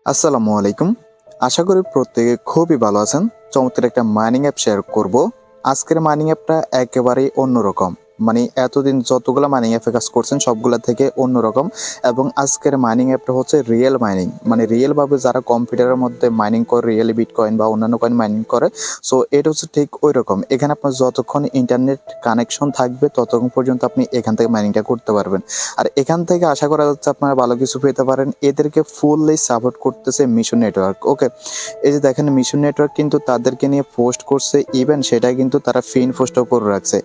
আসসালামু আলাইকুম। আশা করি প্রত্যেকে খুবই ভালো আছেন। চমৎকার একটা মাইনিং অ্যাপ শেয়ার করব। আজকের মাইনিং অ্যাপটা একেবারেই অন্যরকম। মানে এতদিন যতগুলা মাইনিং অ্যাপে কাজ করছেন সবগুলা থেকে অন্যরকম, এবং আজকের মাইনিং অ্যাপটা হচ্ছে রিয়েল মাইনিং। মানে রিয়েল ভাবে যারা কম্পিউটারের মধ্যে মাইনিং করে, রিয়েল বিটকয়েন বা অন্যান্য কয়েন মাইনিং করে। সো এটা হচ্ছে ঠিক ওইরকম। এখানে আপনার যতক্ষণ ইন্টারনেট কানেকশন থাকবে ততক্ষণ পর্যন্ত আপনি এখান থেকে মাইনিংটা করতে পারবেন। আর এখান থেকে আশা করা যাচ্ছে আপনারা ভালো কিছু পেতে পারেন। এদেরকে ফুললি সাপোর্ট করতেছে মিশন নেটওয়ার্ক। ওকে, এই যে দেখেন মিশন নেটওয়ার্ক কিন্তু তাদেরকে নিয়ে পোস্ট করছে, ইভেন সেটা কিন্তু তারা ফিন পোস্টও করে রাখছে।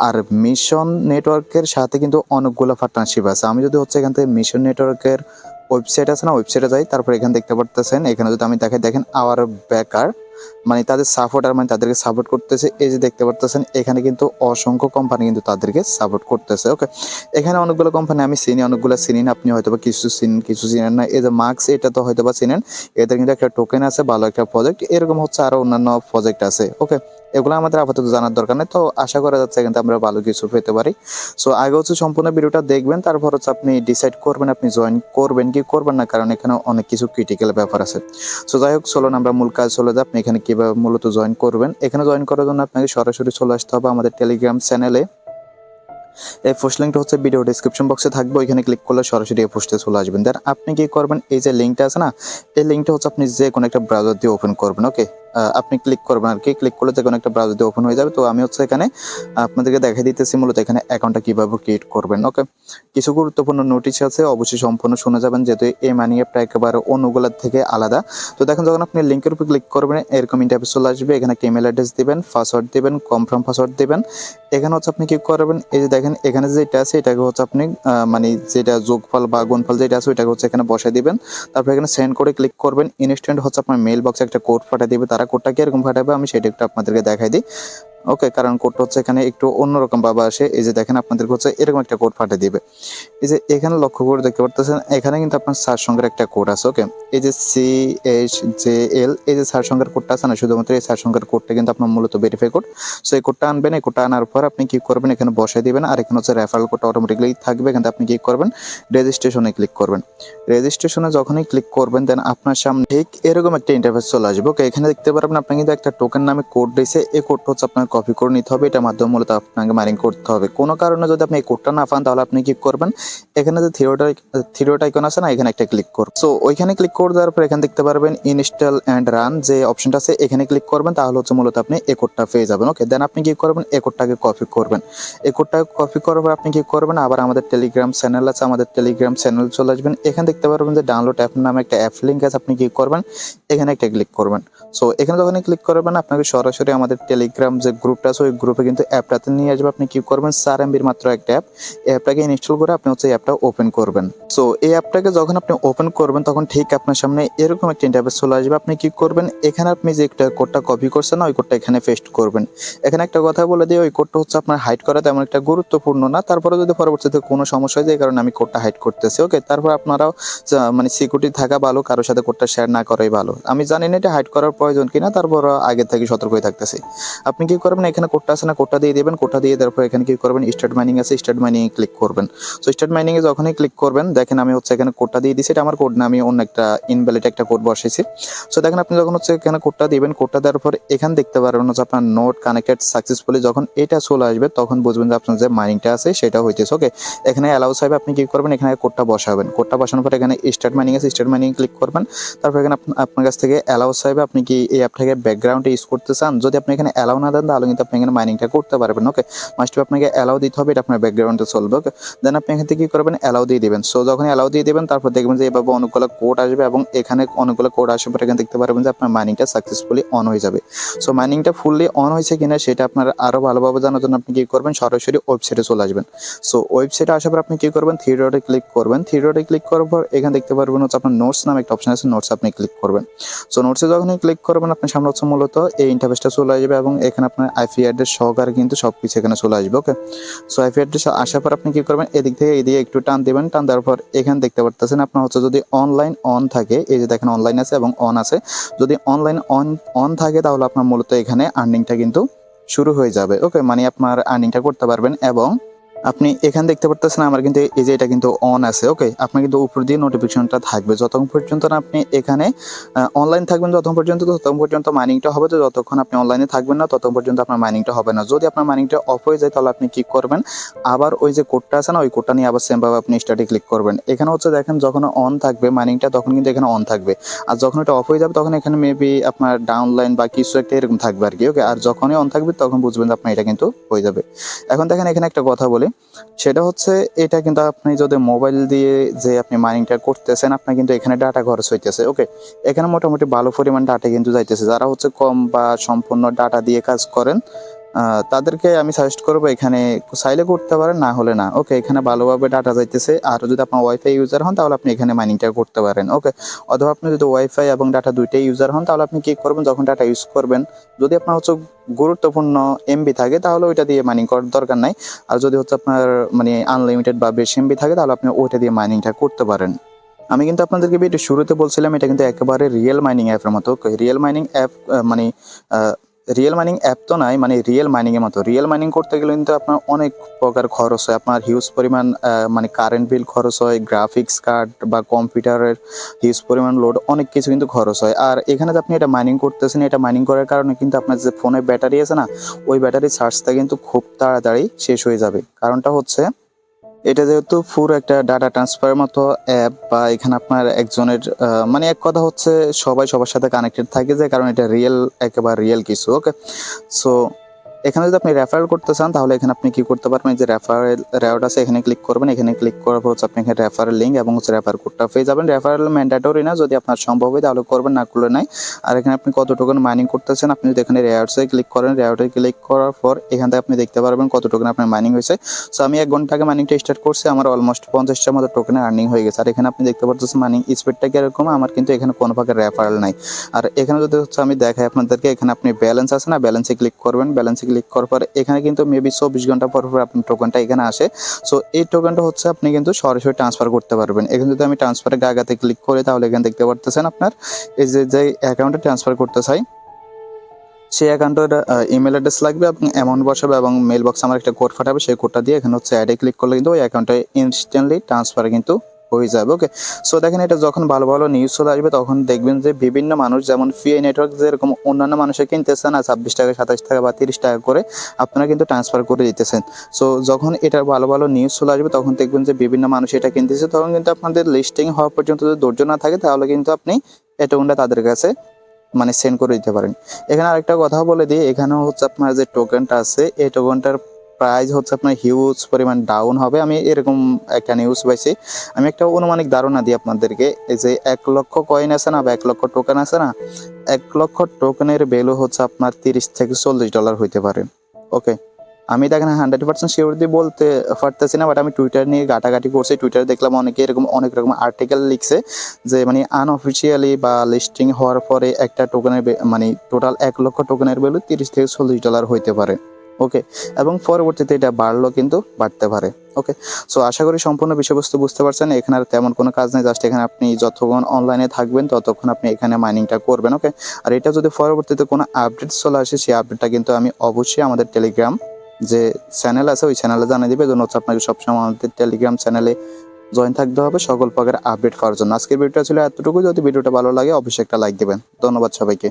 আর মিশন নেটওয়ার্কের সাথে কিন্তু অনেকগুলো পার্টনারশিপ আছে। আমি যদি হচ্ছে এখান থেকে মিশন নেটওয়ার্কের ওয়েবসাইট আছে না, ওয়েবসাইটে যাই, তারপর এখানে দেখতে পারতেছেন, এখানে যদি আমি দেখেন আওয়ার ব্যাকার, মানে তাদের সাপোর্টার, মানে তাদেরকে সাপোর্ট করতেছে। এই যে দেখতে পারতেছেন এখানে কিন্তু অসংখ্য কোম্পানি কিন্তু তাদেরকে সাপোর্ট করতেছে। ওকে, এখানে অনেকগুলো কোম্পানি আমি চিনি, অনেকগুলো চিনি না, আপনি হয়তো বা কিছু চিনেন কিছু চিনেন না। এই যে মার্কস, এটা তো হয়তো বা চিনেন। এদের কিন্তু একটা টোকেন আছে, ভালো একটা প্রজেক্ট। এরকম হচ্ছে আরো অন্যান্য প্রজেক্ট আছে। ওকে, এগুলো আমাদের আপাতত জানার দরকার নেই। তো আশা করা যাচ্ছে এখান থেকে আমরা ভালো কিছু পেতে পারি। সো আগে হচ্ছে সম্পূর্ণ ভিডিওটা দেখবেন, তারপর হচ্ছে আপনি ডিসাইড করবেন আপনি জয়েন করবেন কি করবেন না, কারণ এখানে অনেক কিছু ক্রিটিক্যাল ব্যাপার আছে। সো যাই হোক, চলুন আমরা মূল কাজ চলে যাই। আপনি এখানে কিভাবে মূলত জয়েন করবেন। এখানে জয়েন করার জন্য আপনাকে সরাসরি চলে আসতে হবে আমাদের টেলিগ্রাম চ্যানেলে। এই পোস্ট লিঙ্কটা হচ্ছে ভিডিও ডেসক্রিপশন বক্সে থাকবে, ওইখানে ক্লিক করলে সরাসরি এই পোস্টে চলে আসবেন। দেন আপনি কি করবেন, এই যে লিঙ্কটা আছে না, এই লিঙ্কটা হচ্ছে আপনি যে কোনো একটা ব্রাউজার দিয়ে ওপেন করবেন। ওকে, আপনি ক্লিক করবেন আর কি, ক্লিক করলে যে কোনো একটা ব্রাউজার দিয়ে ওপেন হয়ে যাবে। তো আমি হচ্ছে এখানে আপনাদেরকে দেখাই দিতেছি মূলত এখানে অ্যাকাউন্টটা কিভাবে ক্রিয়েট করবেন। ওকে, কিছু গুরুত্বপূর্ণ নোটিশ আছে, অবশ্যই সম্পূর্ণ শুনে যাবেন, যেহেতু এই মানি অ্যাপটা একেবারে অন্যগুলোর থেকে আলাদা। তো দেখেন, যখন আপনি লিঙ্কের উপর ক্লিক করবেন এরকম ইন্টারফেস চলে আসবে। এখানে একটা ইমেল অ্যাড্রেস দিবেন, পাসওয়ার্ড দিবেন, কনফার্ম পাসওয়ার্ড দিবেন। এখানে হচ্ছে আপনি কি করবেন, এই যে দেখেন এখানে যেটা আছে এটাকে হচ্ছে আপনি মানে যেটা যোগফল বা গুণফল যেটা আছে ওইটাকে হচ্ছে এখানে বসাই দিবেন। তারপর এখানে সেন্ড করে ক্লিক করবেন। ইনস্ট্যান্ট হচ্ছে আপনার মেইল বক্সে একটা কোড পাঠিয়ে দিবে। তারা কোডটা কিরকম পাঠাবে আমি সেটা একটু আপনাদেরকে দেখাই দিই। ওকে, কারণ কোডটা হচ্ছে এখানে একটু অন্যরকম ভাবে আসে। এই যে দেখেন আপনাদেরকে হচ্ছে এরকম একটা কোড পাঠিয়ে দিবে। এই যে এখানে লক্ষ্য করে দেখতে পারতেছেন এখানে কিন্তু আপনার 4 সংখ্যার একটা কোড আছে। ওকে, এই যে CHJL, এই যে 4 সংখ্যার কোডটা আছে না, শুধুমাত্র এই 4 সংখ্যার কোডটা কিন্তু আপনার মূলত ভেরিফাই কোড। সো এই কোডটা আনবেন, এই কোডটা আনার পর আপনি কি করবেন, এখানে বসাই দিবেন। আর এখানে হচ্ছে রেফারেল কোডটা অটোমেটিক্যালি থাকবে। এখানে আপনি কি করবেন, রেজিস্ট্রেশনে ক্লিক করবেন। রেজিস্ট্রেশনে যখনই ক্লিক করবেন দেন আপনার সামনে ঠিক এরকম একটা ইন্টারফেস চলে আসবে। ওকে, এখানে দেখতে পারবেন আপনি কিন্তু একটা টোকেন নামে কোড দিয়েছে। এই কোডটা হচ্ছে আপনার কপি করে নিতে হবে, এটার মাধ্যমে মূলত আপনাকে মাইনিং করতে হবে। কোনো কারণে যদি আপনি এই কোডটা না পান তাহলে আপনি কি করবেন, এখানে যে থিওটা আইকন আছে না, এখানে একটা ক্লিক করুন। সো ওইখানে ক্লিক করে দেওয়ার পর এখানে দেখতে পারবেন ইনস্টল অ্যান্ড রান যে অপশনটা আছে, এখানে ক্লিক করবেন। তাহলে হচ্ছে মূলত আপনি এই কোডটা পেয়ে যাবেন। ওকে, দেন আপনি কি করবেন, এই কোডটাকে কপি করবেন। এই কোডটাকে কপি করার পর আপনি কি করবেন, আবার আমাদের টেলিগ্রাম চ্যানেল আছে, আমাদের টেলিগ্রাম চ্যানেল চলে আসবেন। এখানে দেখতে পারবেন যে ডাউনলোড অ্যাপ নামে একটা অ্যাপ লিঙ্ক আছে, আপনি কি করবেন, এখানে একটা ক্লিক করবেন। সো এখানে যখন ক্লিক করবেন আপনাকে সরাসরি আমাদের টেলিগ্রাম যে গ্রুপটা আছে ওই গ্রুপে কিন্তু অ্যাপটাতে নিয়ে আসবে। আপনি কি করবেন, 4 MB মাত্র একটা অ্যাপ, এই অ্যাপটাকে ইনস্টল করে আপনি হচ্ছে এই অ্যাপটা ওপেন করবেন। সো এই অ্যাপটাকে যখন আপনি ওপেন করবেন তখন ঠিক আপনার সামনে এরকম একটা ইন্টারফেস চলে আসবে। আপনি কি করবেন, এখানে আপনি যে একটা কোডটা কপি করছেন না ওই কোডটা এখানে পেস্ট করবেন। এখানে একটা কথা বলে দিই, ওই কোডটা হচ্ছে আপনার হাইড করা তেমন একটা গুরুত্বপূর্ণ না, তারপরে যদি পরবর্তীতে কোনো সমস্যা হয় এই কারণে আমি কোডটা হাইড করতেছি। ওকে, তারপর আপনারাও মানে সিকিউরিটি থাকা ভালো, কারোর সাথে কোডটা শেয়ার না করাই ভালো। আমি জানি না এটা হাইড করার প্রয়োজন কিনা, তারপর আগে থেকে সতর্ক হয়ে থাকতেছি। আপনি কি করবেন, এখানে কোডটা আছে না, কোডটা দিয়ে দিবেন। কোডটা দিয়ে দেওয়ার পর এখানে কি করবেন, স্টার্ট মাইনিং আছে, স্টার্ট মাইনিং এ ক্লিক করবেন। সো স্টার্ট মাইনিং এ যখনই ক্লিক করবেন দেখেন আমি হচ্ছে এখানে কোডটা দিয়ে দিছি, এটা আমার কোড না, আমি অন্য একটা ইনভ্যালিড একটা কোড বসাইছি। সো দেখেন আপনি যখন হচ্ছে এখানে কোডটা দিবেন, কোডটা দেওয়ার পর এখানে দেখতে পারবেন হচ্ছে আপনার নোট কানেক্টেড সাকসেসফুলি। যখন এটা চলে আসবে তখন বুঝবেন যে আপনার যে মাইনিংটা আছে সেটা হইতেছে। ওকে, এখানে অ্যালাউ চাইবে, আপনি কি করবেন, এখানে কোডটা বসাবেন। কোডটা বসানোর পর এখানে স্টার্ট মাইনিং আছে, স্টার্ট মাইনিং ক্লিক করবেন। তারপর এখানে আপনার কাছ থেকে অ্যালাউ চাইবে, আপনি কি এই অ্যাপটাকে ব্যাকগ্রাউন্ডে ইউজ করতে চান। যদি আপনি এখানে অ্যালাউ না দেন তাহলে কিন্তু আপনি এখানে মাইনিংটা করতে পারবেন। ওকে, মাস্ট বি আপনাকে অ্যালাউ দিতে হবে, এটা আপনার ব্যাকগ্রাউন্ডে চলবে। ওকে, দেন আপনি এখান থেকে কি করবেন, অ্যালাউ দিয়ে দিবেন। সো যখন অ্যালাউ দিয়ে দিবেন তারপর দেখবেন যে এভাবে অনেকগুলো কোড আসবে, এবং এখানে অনেকগুলো কোড আসার পর এখানে দেখতে পারবেন যে আপনার মাইনিংটা সাকসেসফুলি অন হয়ে যাবে। সো মাইনিংটা ফুললি অন হয়েছে কিনা সেটা আপনার আরো ভালোভাবে জানার জন্য আপনি কি করবেন, সরাসরি ওয়েবসাইটে চলে আসবেন। সো ওয়েবসাইটে আসার পর আপনি কি করবেন, থ্রি ডটে ক্লিক করবেন। থ্রি ডটে ক্লিক করার পর এখানে দেখতে পারবেন হচ্ছে আপনার নোটস নামে একটা অপশন আছে, নোটস আপনি ক্লিক করবেন। সো নোটসে যখনই ক্লিক করবেন আপনার সামনে হচ্ছে মূলত এই ইন্টারফেসটা চলে আসবে, এবং এখানে আপনার আইপি অ্যাড্রেস সহকারে কিন্তু সবকিছু এখানে চলে আসবে। ওকে, সো আইপি অ্যাড্রেস আসার পর আপনি কি করবেন, এদিক থেকে এদিকে একটু টান দিবেন। টান দেওয়ার পর এখানে দেখতে পারতেছেন আপনার হচ্ছে যদি অনলাইন অন থাকে, এই যে দেখেন অনলাইন আছে এবং অন আছে, যদি অনলাইন অন থাকে তাহলে আপনার মূলত এখানে আর্নিংটা কিন্তু শুরু হয়ে যাবে। ওকে, মানে আপনার আর্নিংটা করতে পারবেন, এবং আপনি এখানে দেখতে পারতেছেন আমার কিন্তু এই যে এটা কিন্তু অন আছে। ওকে, আপনার কিন্তু উপর দিয়ে নোটিফিকেশনটা থাকবে যতক্ষণ পর্যন্ত না আপনি এখানে অনলাইন থাকবেন, ততক্ষণ পর্যন্ত মাইনিংটা হবে। তো যতক্ষণ আপনি অনলাইনে থাকবেন না ততক্ষণ পর্যন্ত আপনার মাইনিংটা হবে না। যদি আপনার মাইনিংটা অফ হয়ে যায় তাহলে আপনি কি করবেন, আবার ওই যে কোডটা আছে না, ওই কোডটা নিয়ে আবার সেম ভাবে আপনি স্টার্টে ক্লিক করবেন। এখানে হচ্ছে দেখেন যখন অন থাকবে মাইনিংটা তখন কিন্তু এখানে অন থাকবে, আর যখন এটা অফ হয়ে যাবে তখন এখানে মেবি আপনার ডাউনলাইন বা কিছু একটা এরকম থাকবে আর কি। ওকে, আর যখনই অন থাকবে তখন বুঝবেন যে আপনার এটা কিন্তু হয়ে যাবে। এখন দেখেন এখানে একটা কথা বলি, সেটা হচ্ছে এটা কিন্তু আপনি যদি মোবাইল দিয়ে যে আপনি মাইনিংটা করতেছেন আপনার কিন্তু এখানে ডাটা খরচ হইতেছে। ওকে, এখানে মোটামুটি ভালো পরিমাণ ডাটা কিন্তু যাইতেছে। যারা হচ্ছে কম বা সম্পূর্ণ ডাটা দিয়ে কাজ করেন তাদেরকে আমি সাজেস্ট করবো এখানে চাইলে করতে পারেন, না হলে না। ওকে, এখানে ভালোভাবে ডাটা যাইতেছে। আর যদি আপনার ওয়াইফাই ইউজার হন তাহলে আপনি এখানে মাইনিংটা করতে পারেন। ওকে, অথবা আপনি যদি ওয়াইফাই এবং ডাটা দুইটাই ইউজার হন তাহলে আপনি কি করবেন, যখন ডাটা ইউজ করবেন যদি আপনার হচ্ছে গুরুত্বপূর্ণ এমবি থাকে তাহলে ওইটা দিয়ে মাইনিং করার দরকার নাই। আর যদি হচ্ছে আপনার মানে আনলিমিটেড বা বেশি এমবি থাকে তাহলে আপনি ওইটা দিয়ে মাইনিংটা করতে পারেন। আমি কিন্তু আপনাদেরকে ভিডিও শুরুতে বলছিলাম এটা কিন্তু একেবারে রিয়েল মাইনিং অ্যাপের মতো। রিয়েল মাইনিং অ্যাপ মানে রিয়েল মাইনিং অ্যাপ তো নাই, মানে রিয়েল মাইনিং এর মতো। রিয়েল মাইনিং করতে গেলে কিন্তু আপনার অনেক প্রকার খরচ হয়, আপনার হিউজ পরিমাণ মানে কারেন্ট বিল খরচ হয়, গ্রাফিক্স কার্ড বা কম্পিউটারের হিউজ পরিমাণ লোড, অনেক কিছু কিন্তু খরচ হয়। আর এখানে যে আপনি এটা মাইনিং করতেছেন, এটা মাইনিং করার কারণে কিন্তু আপনার যে ফোনের ব্যাটারি আছে না, ওই ব্যাটারি চার্জটা কিন্তু খুব তাড়াতাড়ি শেষ হয়ে যাবে। কারণটা হচ্ছে এটা যেহেতু পুরো একটা ডাটা ট্রান্সফারের মতো অ্যাপ, বা এখানে আপনার একজনের মানে এক কথা হচ্ছে সবাই সবার সাথে কানেক্টেড থাকে, যে কারণ এটা রিয়েল, একেবারে রিয়েল কিছু। ওকে, সো এখানে যদি আপনি রেফারেল করতে চান তাহলে এখানে আপনি কি করতে পারবেন, যে রেফারেল রেওয়ার্ড আছে এখানে ক্লিক করবেন। এখানে ক্লিক করার পর হচ্ছে আপনি এখানে রেফারেল লিঙ্ক এবং হচ্ছে রেফার কোডটা পেয়ে যাবেন। রেফারেল ম্যান্ডেটরি না, যদি আপনার সম্ভব হয় তাহলে করবেন, না করলে নাই। আর এখানে আপনি কত টোকেন মাইনিং করতেছেন, আপনি যদি এখানে রেওয়ার্ডসে ক্লিক করেন, রেওয়ার্ডে ক্লিক করার পর এখান থেকে আপনি দেখতে পারবেন কত টোকেন আপনার মাইনিং হয়েছে। সো আমি 1 ঘন্টা আগে মাইনিংটা স্টার্ট করছি, আমার অলমোস্ট 50টার মতো টোকেনের আর্নিং হয়ে গেছে। আর এখানে আপনি দেখতে পাচ্ছেন মাইনিং স্পিডটা কিরকম, আমার কিন্তু এখানে কোনো প্রকার রেফারেল নাই। আর এখানে যদি হচ্ছে আমি দেখাই আপনাদেরকে, এখানে আপনি ব্যালেন্স আছে না, ব্যালেন্সে ক্লিক করবেন। ব্যালেন্সে ক্লিক করার পর এখানে কিন্তু মেবি 24 ঘন্টা পর পর আপনার টোকেনটা এখানে আসে। সো এই টোকেনটা হচ্ছে আপনি কিন্তু সরাসরি ট্রান্সফার করতে পারবেন। এখানে যদি আমি ট্রান্সফারে গাগাতে ক্লিক করি তাহলে এখানে দেখতে পারতেছেন আপনার এই যে অ্যাকাউন্টে ট্রান্সফার করতে চাই সেই অ্যাকাউন্টের ইমেল অ্যাড্রেস লাগবে, আপনি অ্যামাউন্ট বসাবে এবং মেল বক্সে আমার একটা কোড পাঠাবে। সেই কোডটা দিয়ে এখানে হচ্ছে অ্যাডে ক্লিক করলে কিন্তু ওই অ্যাকাউন্টে ইনস্ট্যান্টলি ট্রান্সফার কিন্তু হয়ে যাবে। ওকে, সো দেখেন এটা যখন ভালো ভালো নিউজ চলে আসবে তখন দেখবেন যে বিভিন্ন মানুষ, যেমন ফিআই নেটওয়ার্ক যেরকম অন্যান্য মানুষের কিনতেছে না 26 টাকা 27 টাকা বা 30 টাকা করে, আপনারা কিন্তু ট্রান্সফার করে দিতেছেন। সো যখন এটা ভালো ভালো নিউজ চলে আসবে তখন দেখবেন যে বিভিন্ন মানুষ এটা কিনতেছে, তখন কিন্তু আপনাদের লিস্টিং হওয়া পর্যন্ত যদি ধৈর্য না থাকে তাহলে কিন্তু আপনি এটা তাদের কাছে মানে সেন্ড করে দিতে পারেন। এখানে আরেকটা কথা বলে দিই, এখানেও হচ্ছে আপনার যে টোকেনটা আছে এই টোকেনটার প্রাইস হচ্ছে আপনার হিউজ পরিমাণ ডাউন হবে। আমি এরকম একটা নিউজ পাইছি, আমি একটা অনুমানিক ধারণা দিই আপনাদেরকে। এই যে 1 লক্ষ কয়েন আছে না বা 1 লক্ষ টোকেন আছে না, 1 লক্ষ টোকেনের ভ্যালু হচ্ছে আপনার $30 থেকে $40 হইতে পারে। ওকে, আমি দেখেন 100% শিওর দিয়ে বলতে পারতেছি না, বাট আমি টুইটার নিয়ে ঘাটাঘাটি করছি। টুইটারে দেখলাম অনেকে এরকম অনেক রকম আর্টিকেল লিখছে যে মানে আনঅফিসিয়ালি বা লিস্টিং হওয়ার পরে একটা টোকেনের মানে টোটাল 1 লক্ষ টোকেনের ভ্যালু $30 থেকে $40 হইতে পারে। ওকে, এবং পরবর্তীতে এটা বাড়লো কিন্তু বাড়তে পারে। ওকে, সো আশা করি সম্পূর্ণ বিষয়বস্তু বুঝতে পারছেন। এখানে আর তেমন কোনো কাজ নেই, জাস্ট এখানে আপনি যতক্ষণ অনলাইনে থাকবেন ততক্ষণ আপনি এখানে মাইনিংটা করবেন। ওকে, আর এটা যদি পরবর্তীতে কোনো আপডেট চলে আসে সেই আপডেটটা কিন্তু আমি অবশ্যই আমাদের টেলিগ্রাম যে চ্যানেল আছে ওই চ্যানেলে জানিয়ে দিবে। জন্য হচ্ছে আপনাকে সবসময় আমাদের টেলিগ্রাম চ্যানেলে জয়েন থাকতে হবে সকল প্রকার আপডেট পাওয়ার জন্য। আজকের ভিডিওটা ছিল এতটুকু। যদি ভিডিওটা ভালো লাগে অবশ্যই একটা লাইক দিবেন। ধন্যবাদ সবাইকে।